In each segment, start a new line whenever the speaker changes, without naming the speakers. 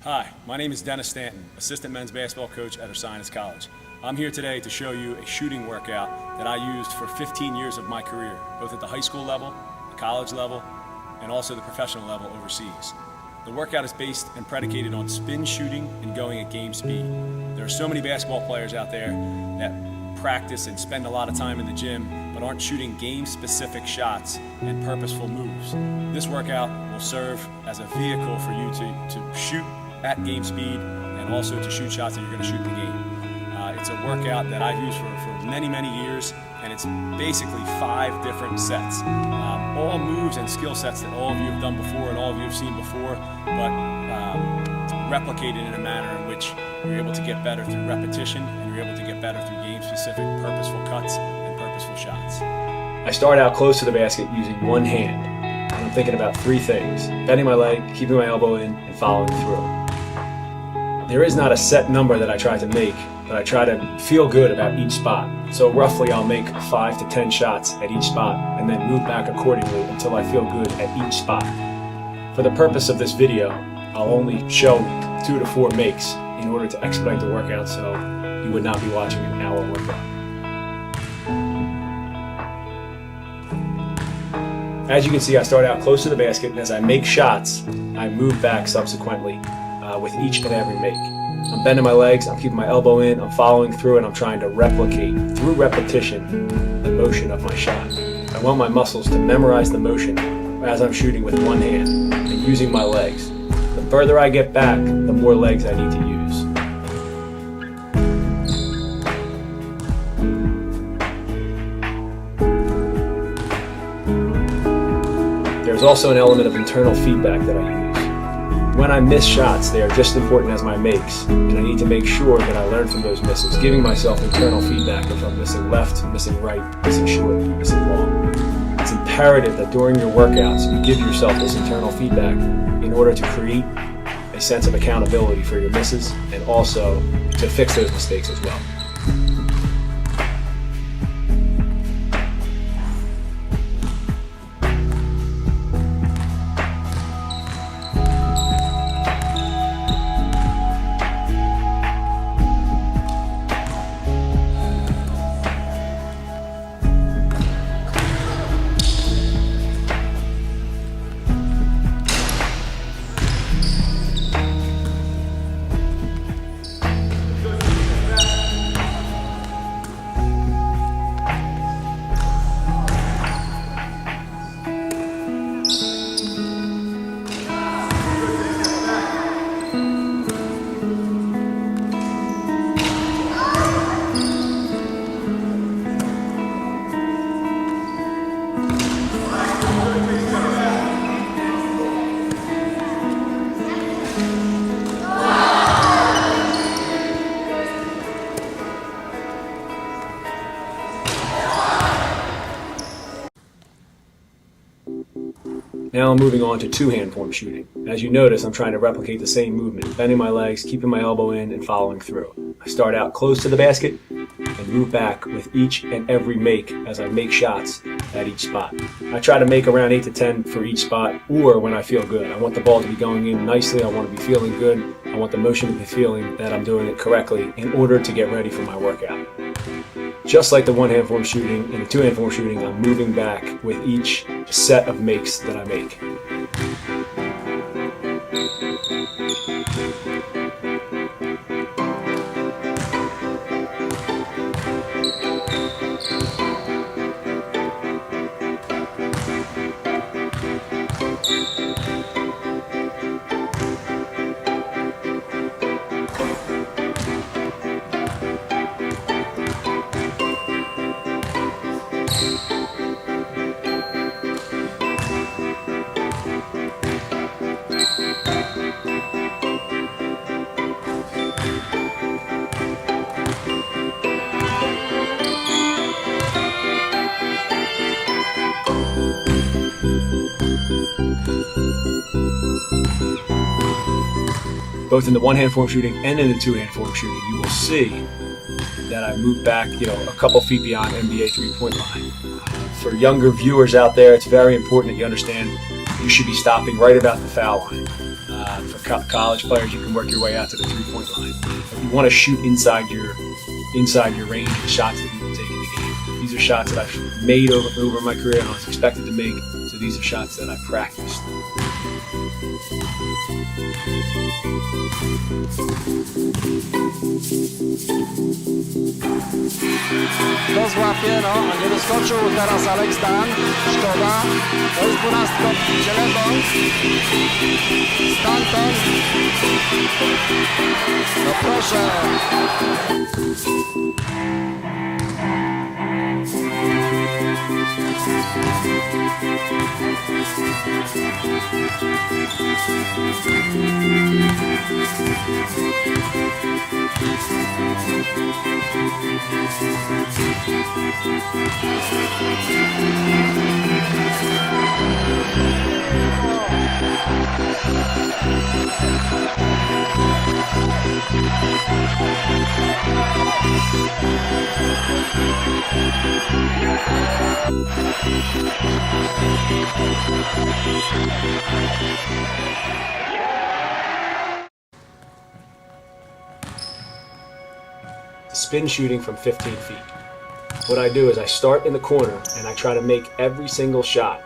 Hi, my name is Dennis Stanton, assistant men's basketball coach at Ursinus College. I'm here today to show you a shooting workout that I used for 15 years of my career, both at the high school level, the college level, and also the professional level overseas. The workout is based and predicated on spin shooting and going at game speed. There are so many basketball players out there that practice and spend a lot of time in the gym but aren't shooting game-specific shots and purposeful moves. This workout will serve as a vehicle for you to shoot at game speed and also to shoot shots that you're going to shoot in the game. It's a workout that I've used for many, many years, and it's basically 5 different sets. All moves and skill sets that all of you have done before and all of you have seen before, but replicated in a manner in which you're able to get better through repetition and you're able to get better through game-specific purposeful cuts and purposeful shots.
I start out close to the basket using one hand, and I'm thinking about 3 things: bending my leg, keeping my elbow in, and following through. There is not a set number that I try to make, but I try to feel good about each spot. So roughly I'll make 5 to 10 shots at each spot and then move back accordingly until I feel good at each spot. For the purpose of this video, I'll only show 2 to 4 makes in order to expedite the workout, so you would not be watching an hour workout. As you can see, I start out close to the basket, and as I make shots, I move back subsequently with each and every make. I'm bending my legs, I'm keeping my elbow in, I'm following through, and I'm trying to replicate, through repetition, the motion of my shot. I want my muscles to memorize the motion as I'm shooting with one hand and using my legs. The further I get back, the more legs I need to use. There's also an element of internal feedback that I use. When I miss shots, they are just as important as my makes, and I need to make sure that I learn from those misses, giving myself internal feedback if I'm missing left, missing right, missing short, missing long. It's imperative that during your workouts, you give yourself this internal feedback in order to create a sense of accountability for your misses and also to fix those mistakes as well. Now I'm moving on to 2-hand form shooting. As you notice, I'm trying to replicate the same movement, bending my legs, keeping my elbow in, and following through. I start out close to the basket and move back with each and every make as I make shots at each spot. I try to make around 8 to 10 for each spot, or when I feel good. I want the ball to be going in nicely, I want to be feeling good, I want the motion to be feeling that I'm doing it correctly in order to get ready for my workout. Just like the 1-hand form shooting and the 2-hand form shooting, I'm moving back with each set of makes that I make. Both in the 1-hand form shooting and in the 2-hand form shooting, you will see that I move back, a couple feet beyond NBA three-point line. For younger viewers out there, it's very important that you understand you should be stopping right about the foul line. For college players, you can work your way out to the three-point line. But you want to shoot inside your range of shots that you can take in the game. These are shots that I've made over my career and I was expected to make, so these are shots that I've practiced.
To złapie, no, a nie doskoczył teraz Alex Dan. Szkoda. To jest 12 Dribble. Stanton. No proszę.
Spin shooting from 15 feet. What I do is I start in the corner and I try to make every single shot,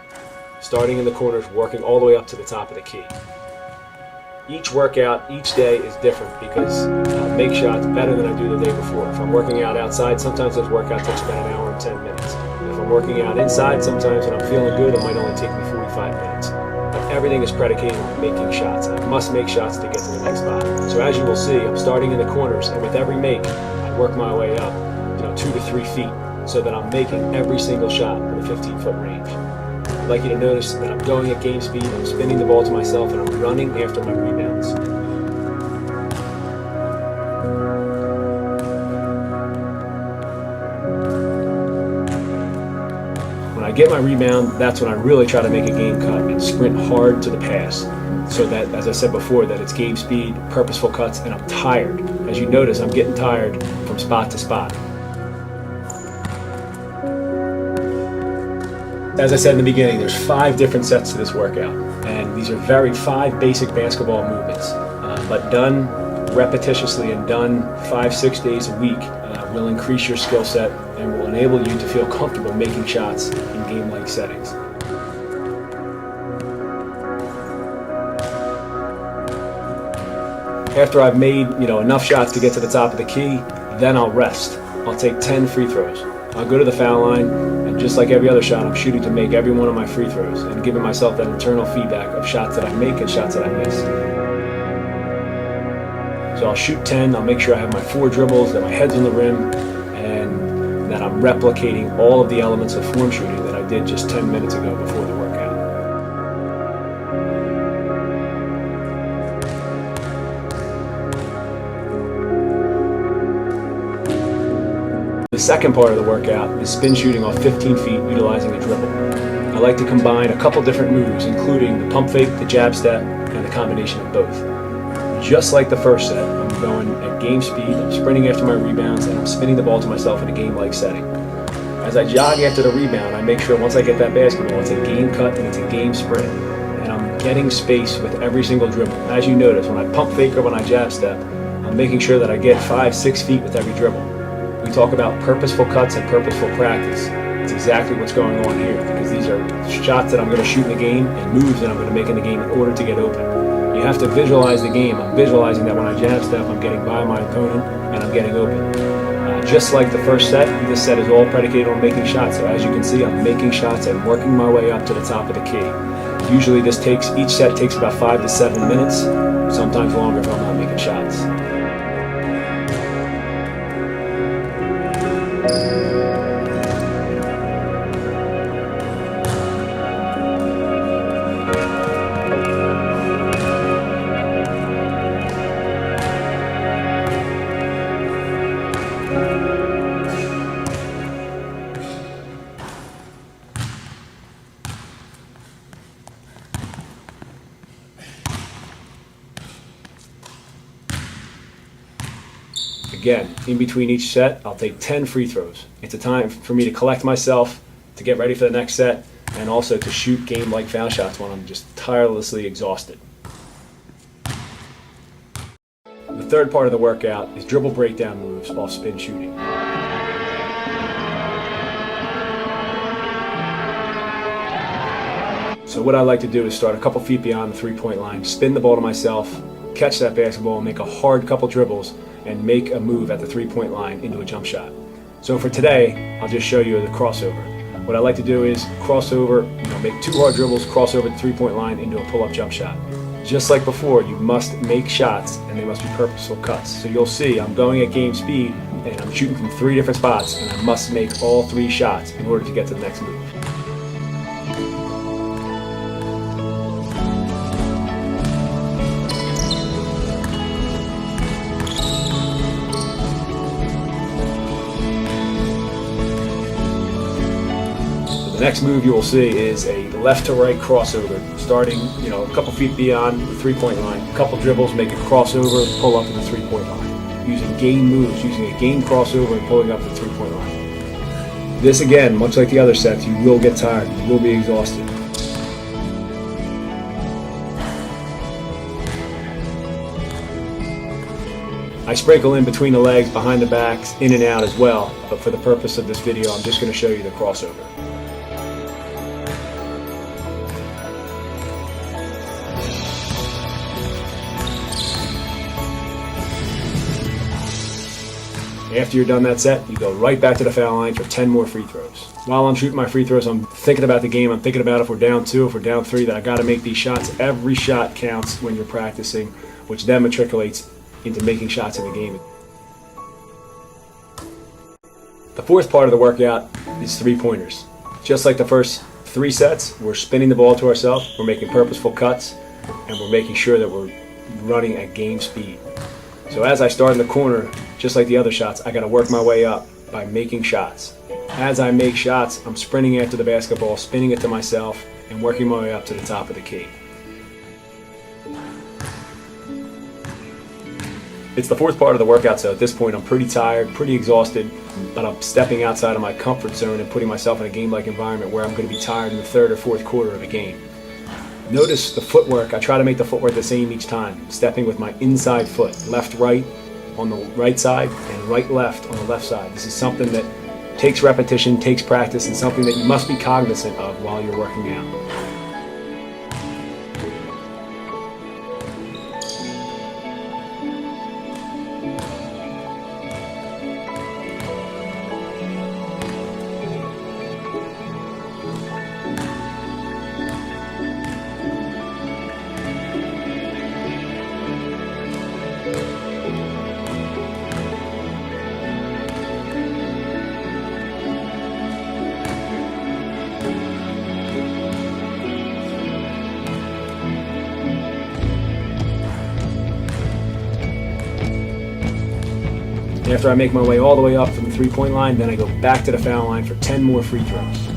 starting in the corners, working all the way up to the top of the key. Each workout, each day is different because I make shots better than I do the day before. If I'm working out outside, sometimes those workouts take about an hour and 10 minutes. If I'm working out inside, sometimes when I'm feeling good, it might only take me 45 minutes. But everything is predicated on making shots. I must make shots to get to the next spot. So as you will see, I'm starting in the corners, and with every make, I work my way up, 2 to 3 feet, so that I'm making every single shot in the 15-foot range. I'd like you to notice that I'm going at game speed, I'm spinning the ball to myself, and I'm running after my rebounds. When I get my rebound, that's when I really try to make a game cut and sprint hard to the pass. So that, as I said before, that it's game speed, purposeful cuts, and I'm tired. As you notice, I'm getting tired from spot to spot. As I said in the beginning, there's 5 different sets to this workout, and these are 5 basic basketball movements, but done repetitiously and done 5-6 days a week will increase your skill set and will enable you to feel comfortable making shots in game-like settings. After I've made enough shots to get to the top of the key, then I'll rest. I'll take 10 free throws. I'll go to the foul line, and just like every other shot, I'm shooting to make every one of my free throws and giving myself that internal feedback of shots that I make and shots that I miss. So I'll shoot 10, I'll make sure I have my 4 dribbles, that my head's on the rim, and that I'm replicating all of the elements of form shooting that I did just 10 minutes ago before the workout. The second part of the workout is spin shooting off 15 feet utilizing a dribble. I like to combine a couple different moves, including the pump fake, the jab step, and the combination of both. Just like the first set, I'm going at game speed, I'm sprinting after my rebounds, and I'm spinning the ball to myself in a game-like setting. As I jog after the rebound, I make sure once I get that basketball, it's a game cut and it's a game sprint. And I'm getting space with every single dribble. As you notice, when I pump fake or when I jab step, I'm making sure that I get 5-6 feet with every dribble. We talk about purposeful cuts and purposeful practice. It's exactly what's going on here, because these are shots that I'm going to shoot in the game and moves that I'm going to make in the game in order to get open. You have to visualize the game. I'm visualizing that when I jab step, I'm getting by my opponent and I'm getting open. Just like the first set, this set is all predicated on making shots. So as you can see, I'm making shots and working my way up to the top of the key. Usually each set takes about 5 to 7 minutes, sometimes longer if I'm not making shots. Again, in between each set, I'll take 10 free throws. It's a time for me to collect myself, to get ready for the next set, and also to shoot game-like foul shots when I'm just tirelessly exhausted. third part of the workout is dribble breakdown moves off spin shooting. So what I like to do is start a couple feet beyond the three-point line, spin the ball to myself, catch that basketball, make a hard couple dribbles, and make a move at the three-point line into a jump shot. So for today, I'll just show you the crossover. What I like to do is crossover, make two hard dribbles, cross over the three-point line into a pull-up jump shot. Just like before, you must make shots and they must be purposeful cuts. So you'll see I'm going at game speed and I'm shooting from 3 different spots and I must make all 3 shots in order to get to the next move. The next move you will see is a left to right crossover, starting a couple feet beyond the three-point line, a couple dribbles, make a crossover, pull up to the three-point line. Using game moves, using a game crossover and pulling up the three-point line. This again, much like the other sets, you will get tired, you will be exhausted. I sprinkle in between the legs, behind the backs, in and out as well, but for the purpose of this video, I'm just going to show you the crossover. After you're done that set, you go right back to the foul line for 10 more free throws. While I'm shooting my free throws, I'm thinking about the game. I'm thinking about if we're down 2, if we're down 3, that I got to make these shots. Every shot counts when you're practicing, which then matriculates into making shots in the game. The fourth part of the workout is three-pointers. Just like the first 3 sets, we're spinning the ball to ourselves, we're making purposeful cuts, and we're making sure that we're running at game speed. So as I start in the corner, just like the other shots, I got to work my way up by making shots. As I make shots, I'm sprinting after the basketball, spinning it to myself, and working my way up to the top of the key. It's the fourth part of the workout, so at this point I'm pretty tired, pretty exhausted, but I'm stepping outside of my comfort zone and putting myself in a game-like environment where I'm going to be tired in the third or fourth quarter of a game. Notice the footwork. I try to make the footwork the same each time, stepping with my inside foot, left-right on the right side and right-left on the left side. This is something that takes repetition, takes practice, and something that you must be cognizant of while you're working out. After I make my way all the way up from the three-point line, then I go back to the foul line for 10 more free throws.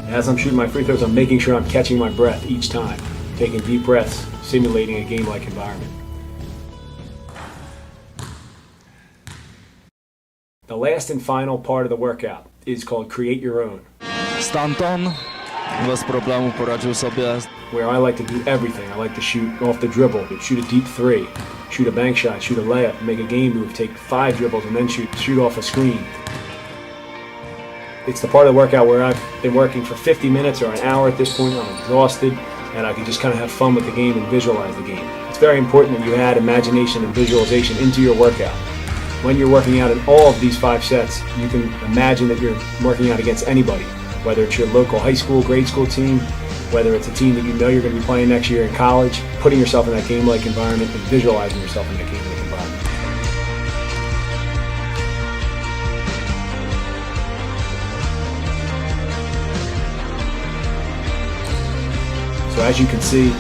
As I'm shooting my free throws, I'm making sure I'm catching my breath each time, taking deep breaths, simulating a game-like environment. The last and final part of the workout is called Create Your Own,
Stanton bez problemu poradził sobie.
where I like to do everything. I like to shoot off the dribble, shoot a deep 3, shoot a bank shot, shoot a layup, make a game move, take 5 dribbles, and then shoot off a screen. It's the part of the workout where I've been working for 50 minutes or an hour at this point. I'm exhausted, and I can just kind of have fun with the game and visualize the game. It's very important that you add imagination and visualization into your workout. When you're working out in all of these 5 sets, you can imagine that you're working out against anybody, whether it's your local high school, grade school team, whether it's a team that you know you're going to be playing next year in college, putting yourself in that game-like environment and visualizing yourself in that game-like environment. So as you can see,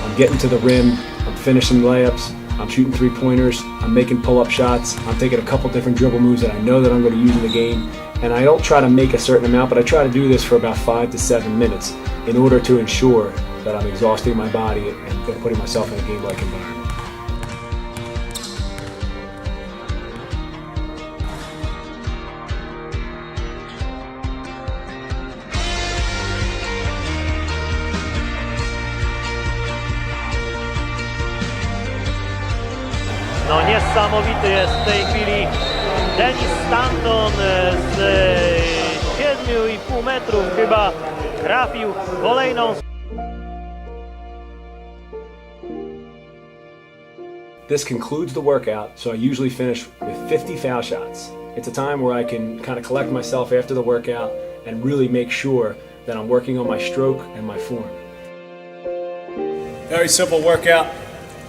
I'm getting to the rim, I'm finishing layups, I'm shooting 3-pointers, I'm making pull-up shots, I'm taking a couple different dribble moves that I know that I'm going to use in the game, and I don't try to make a certain amount, but I try to do this for about 5 to 7 minutes in order to ensure that I'm exhausting my body and putting myself in a game-like environment.
Niesamowity jest w tej chwili Dennis Stanton z 7,5 metrów chyba trafił kolejną.
This concludes the workout, so I usually finish with 50 foul shots. It's a time where I can kind of collect myself after the workout and really make sure that I'm working on my stroke and my form.
Very simple workout,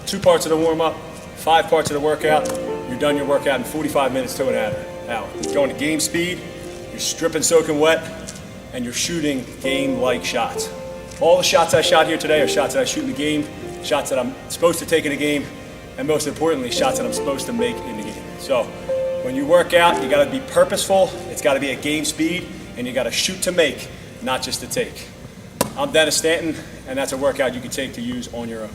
2 parts of the warm-up, 5 parts of the workout. You're done your workout in 45 minutes to an hour. You're going to game speed, you're stripping, soaking wet, and you're shooting game-like shots. All the shots I shot here today are shots that I shoot in the game, shots that I'm supposed to take in the game, and most importantly, shots that I'm supposed to make in the game. So when you work out, you gotta be purposeful, it's gotta be at game speed, and you gotta shoot to make, not just to take. I'm Dennis Stanton, and that's a workout you can take to use on your own.